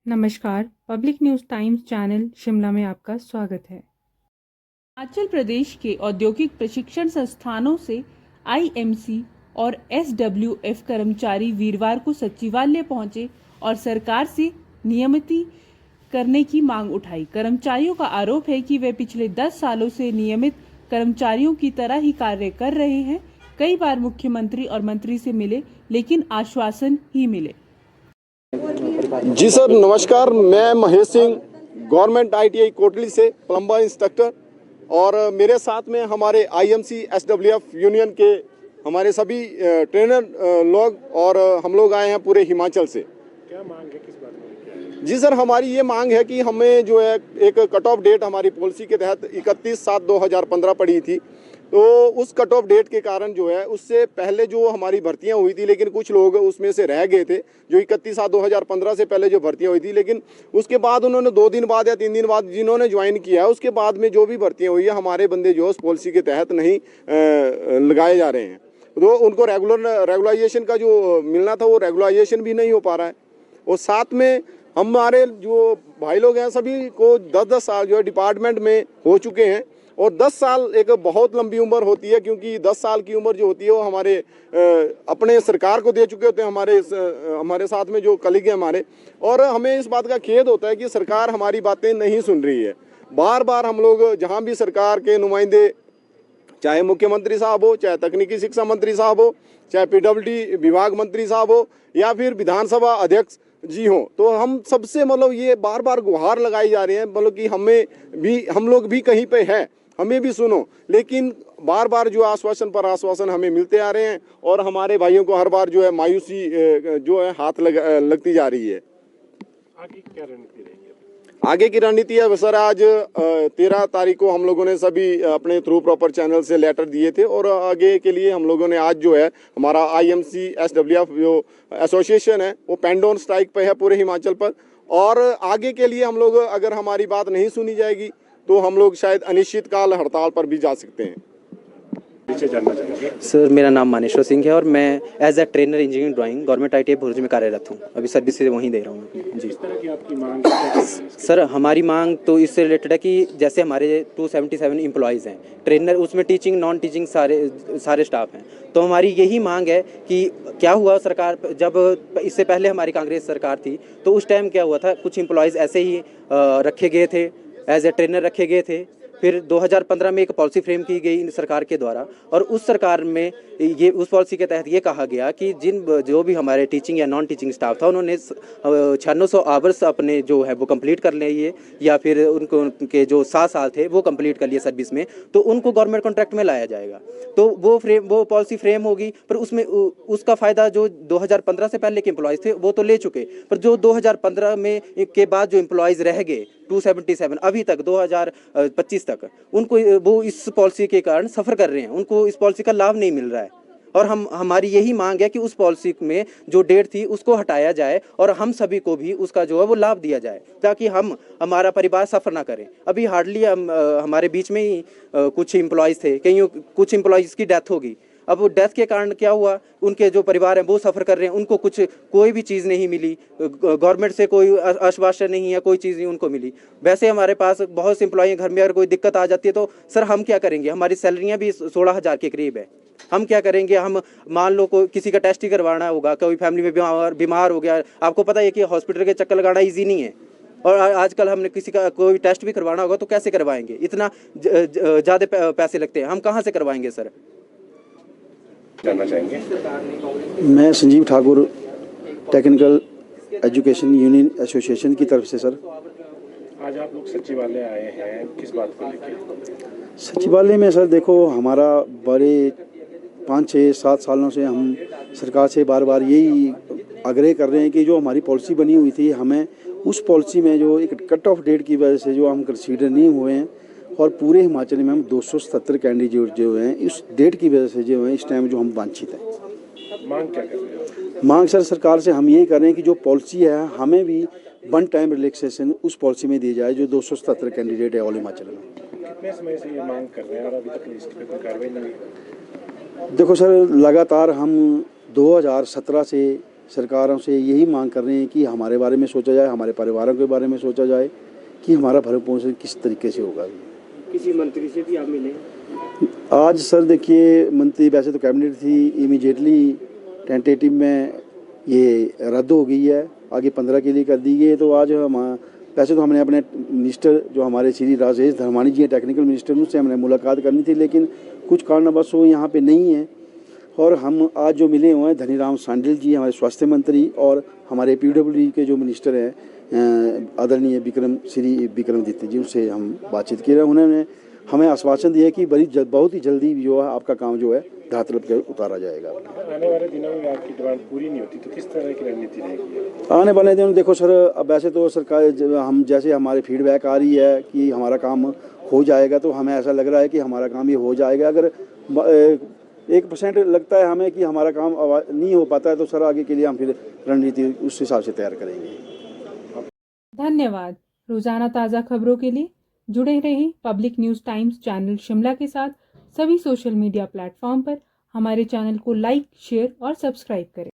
नमस्कार, public news times channel Shimla में आपका स्वागत है। हिमाचल प्रदेश के औद्योगिक प्रशिक्षण संस्थानों से आईएमसी और एसडब्ल्यूएफ कर्मचारी वीरवार को सचिवालय पहुंचे और सरकार से नियमित करने की मांग उठाई। कर्मचारियों का आरोप है कि वे पिछले 10 सालों से नियमित कर्मचारियों की तरह ही कार्य कर रहे हैं। कई बार मुख्यमंत्री और मंत्री से मिले, लेकिन आश्वासन ही मिले। जी सर, नमस्कार। मैं महेश सिंह, गवर्नमेंट आईटीआई कोटली से प्लम्बर इंस्ट्रक्टर, और मेरे साथ में हमारे आईएमसी एसडब्ल्यूएफ यूनियन के हमारे सभी ट्रेनर लोग, और हम लोग आए हैं पूरे हिमाचल से। क्या मांग है, किस बात में? जी सर, हमारी ये मांग है कि हमें जो है एक कट ऑफ डेट हमारी पॉलिसी के तहत 31/7/2015 पड़ी थी, तो उस कट ऑफ डेट के कारण जो है उससे पहले जो हमारी भर्तियां हुई थी, लेकिन कुछ लोग उसमें से रह गए थे जो 31/7/2015 से पहले जो भर्तियां हुई थी, लेकिन उसके बाद उन्होंने 2 दिन बाद या 3 दिन बाद जिन्होंने ज्वाइन किया है, उसके बाद में जो भी भर्तियां हुई है, हमारे बंदे जो उस पॉलिसी के तहत नहीं लगाए जा रहे हैं, तो उनको रेगुलराइजेशन का जो मिलना था वो रेगुलराइजेशन भी नहीं हो पा रहा है। और साथ में हमारे जो भाई लोग हैं सभी को 10-10 साल जो है डिपार्टमेंट में हो चुके हैं, और 10 साल एक बहुत लंबी उम्र होती है, क्योंकि 10 साल की उम्र जो होती है वो हमारे अपने सरकार को दे चुके होते हैं, हमारे साथ में जो कलीग हैं हमारे। और हमें इस बात का खेद होता है कि सरकार हमारी बातें नहीं सुन रही है। बार बार हम लोग जहाँ भी सरकार के नुमाइंदे, चाहे मुख्यमंत्री साहब हो, चाहे तकनीकी शिक्षा मंत्री साहब हो, चाहे पीडब्ल्यूडी विभाग मंत्री साहब हो, या फिर विधानसभा अध्यक्ष जी हो, तो हम सबसे ये बार बार गुहार लगाई जा रही है कि हम लोग भी कहीं पे हैं, हमें भी सुनो। लेकिन बार बार जो आश्वासन पर आश्वासन हमें मिलते आ रहे हैं, और हमारे भाइयों को हर बार जो है मायूसी जो है हाथ लगती जा रही है। आगे क्या रणनीति रहेगी? आगे की रणनीति है सर, आज 13 तारीख को हम लोगों ने सभी अपने थ्रू प्रॉपर चैनल से लेटर दिए थे, और आगे के लिए हम लोगों ने आज जो है हमारा आईएमसी एसडब्ल्यूएफ जो एसोसिएशन है वो पेंड ऑन स्ट्राइक पे है पूरे हिमाचल पर। और आगे के लिए हम लोग, अगर हमारी बात नहीं सुनी जाएगी, तो हम लोग शायद अनिश्चितकाल हड़ताल पर भी जा सकते हैं। जानना चाहेंगे सर, मेरा नाम मानेश्वर सिंह है और मैं as a trainer engineering drawing government ITI Bhuj में कार्यरत हूँ। अभी सर्विस से वहीं दे रहा हूँ जी। इस तरह की आपकी मांग है? सर, हमारी मांग तो इससे रिलेटेड है कि जैसे हमारे 277 एम्प्लॉयज़ हैं, ट्रेनर उसमें टीचिंग नॉन टीचिंग सारे स्टाफ हैं, तो हमारी यही मांग है कि क्या हुआ, सरकार जब इससे पहले हमारी कांग्रेस सरकार थी तो उस टाइम क्या हुआ था, कुछ एम्प्लॉयज़ ऐसे ही रखे गए थे, एज ए ट्रेनर रखे गए थे। फिर 2015 में एक पॉलिसी फ्रेम की गई सरकार के द्वारा, और उस सरकार में उस पॉलिसी के तहत ये कहा गया कि जो भी हमारे टीचिंग या नॉन टीचिंग स्टाफ था, उन्होंने 9600 आवर्स अपने जो है वो कंप्लीट कर लिए, या फिर उनके जो 7 साल थे वो कंप्लीट कर लिए सर्विस में, तो उनको गवर्नमेंट कॉन्ट्रैक्ट में लाया जाएगा। तो वो पॉलिसी फ्रेम होगी, पर उसमें उसका फ़ायदा जो 2015 से पहले के एम्प्लॉयज़ थे वो तो ले चुके, पर जो 2015 में के बाद जो एम्प्लॉयज़ रह गए 277 अभी तक 2025 तक, उनको वो इस पॉलिसी के कारण सफ़र कर रहे हैं, उनको इस पॉलिसी का लाभ नहीं मिल रहा है। और हमारी यही मांग है कि उस पॉलिसी में जो डेट थी उसको हटाया जाए, और हम सभी को भी उसका जो है वो लाभ दिया जाए, ताकि हमारा परिवार सफ़र ना करें। अभी हार्डली हमारे बीच में ही कुछ एम्प्लॉयज़ थे, कुछ एम्प्लॉयज़ की डेथ हो गई। अब वो डेथ के कारण क्या हुआ, उनके जो परिवार हैं वो सफ़र कर रहे हैं, उनको कोई भी चीज़ नहीं मिली, गवर्नमेंट से कोई आश्वासन नहीं है, कोई चीज़ नहीं उनको मिली। वैसे हमारे पास बहुत से एम्प्लॉय हैं, घर में अगर कोई दिक्कत आ जाती है तो सर हम क्या करेंगे, हमारी सैलरियाँ भी 16,000 के करीब है, हम क्या करेंगे। हम मान लो कोई किसी का टेस्ट ही करवाना होगा, कोई फैमिली में बीमार हो गया, आपको पता है कि हॉस्पिटल के चक्कर लगाना ईजी नहीं है, और आजकल हमने किसी का कोई टेस्ट भी करवाना होगा तो कैसे करवाएंगे, इतना ज़्यादा पैसे लगते हैं, हम कहाँ से करवाएंगे सर? जानना चाहेंगे? मैं Sanjeev Thakur, technical education union association की तरफ से। सर, आज आप लोग सचिवालय आए हैं, किस बात को लेकर? सचिवालय में सर देखो, हमारा बड़े 5-6-7 सालों से हम सरकार से बार बार यही आग्रह कर रहे हैं कि जो हमारी पॉलिसी बनी हुई थी, हमें उस पॉलिसी में जो एक कट ऑफ डेट की वजह से जो हम कंसीडर नहीं हुए हैं, और पूरे हिमाचल में हम 277 कैंडिडेट जो हैं इस डेट की वजह से जो है इस टाइम जो हम वांछित हैं। मांग क्या कर रहे हैं? मांग सर सरकार से हम यही कर रहे हैं कि जो पॉलिसी है हमें भी वन टाइम रिलैक्सेशन उस पॉलिसी में दी जाए जो 277 कैंडिडेट है ऑल हिमाचल में। कितने समय से ये मांग कर रहे हैं और अभी तक लिस्ट पे कोई कार्रवाई नहीं हुई? देखो सर, लगातार हम 2017 से सरकारों से यही मांग कर रहे हैं कि हमारे बारे में सोचा जाए, हमारे परिवारों के बारे में सोचा जाए कि हमारा भरण पोषण किस तरीके से होगा। किसी मंत्री से भी आप मिले? आज सर देखिए, मंत्री वैसे तो कैबिनेट थी, इमीडिएटली टेंटेटिव में ये रद्द हो गई है, आगे 15 के लिए कर दी गई है। तो आज हम वैसे तो हमने अपने मिनिस्टर जो हमारे श्री राजेश धर्मानी जी हैं, टेक्निकल मिनिस्टर, उनसे हमने मुलाकात करनी थी, लेकिन कुछ कारणवश वो यहाँ पे नहीं है। और हम आज जो मिले हुए हैं धनीराम शांडिल जी, हमारे स्वास्थ्य मंत्री, और हमारे PWD के जो मिनिस्टर हैं आदरणीय श्री विक्रमादित्य जी, उनसे हम बातचीत की रहे। उन्होंने हमें आश्वासन दिया कि बहुत ही जल्दी जो है आपका काम जो है धरातल पर उतारा जाएगा। आने वाले दिनों में आपकी डिमांड पूरी नहीं होती तो किस तरह की रणनीति रहेगी? आने वाले दिनों देखो सर, अब वैसे तो सरकार हम जैसे हमारे फीडबैक आ रही है कि हमारा काम हो जाएगा, तो हमें ऐसा लग रहा है कि हमारा काम ये हो जाएगा। अगर 1% लगता है हमें कि हमारा काम नहीं हो पाता है, तो सर आगे के लिए हम फिर रणनीति उस हिसाब से तैयार करेंगे। धन्यवाद। रोजाना ताज़ा खबरों के लिए जुड़े रहें public news times channel Shimla के साथ सभी सोशल मीडिया प्लेटफॉर्म पर। हमारे चैनल को लाइक, शेयर और सब्सक्राइब करें।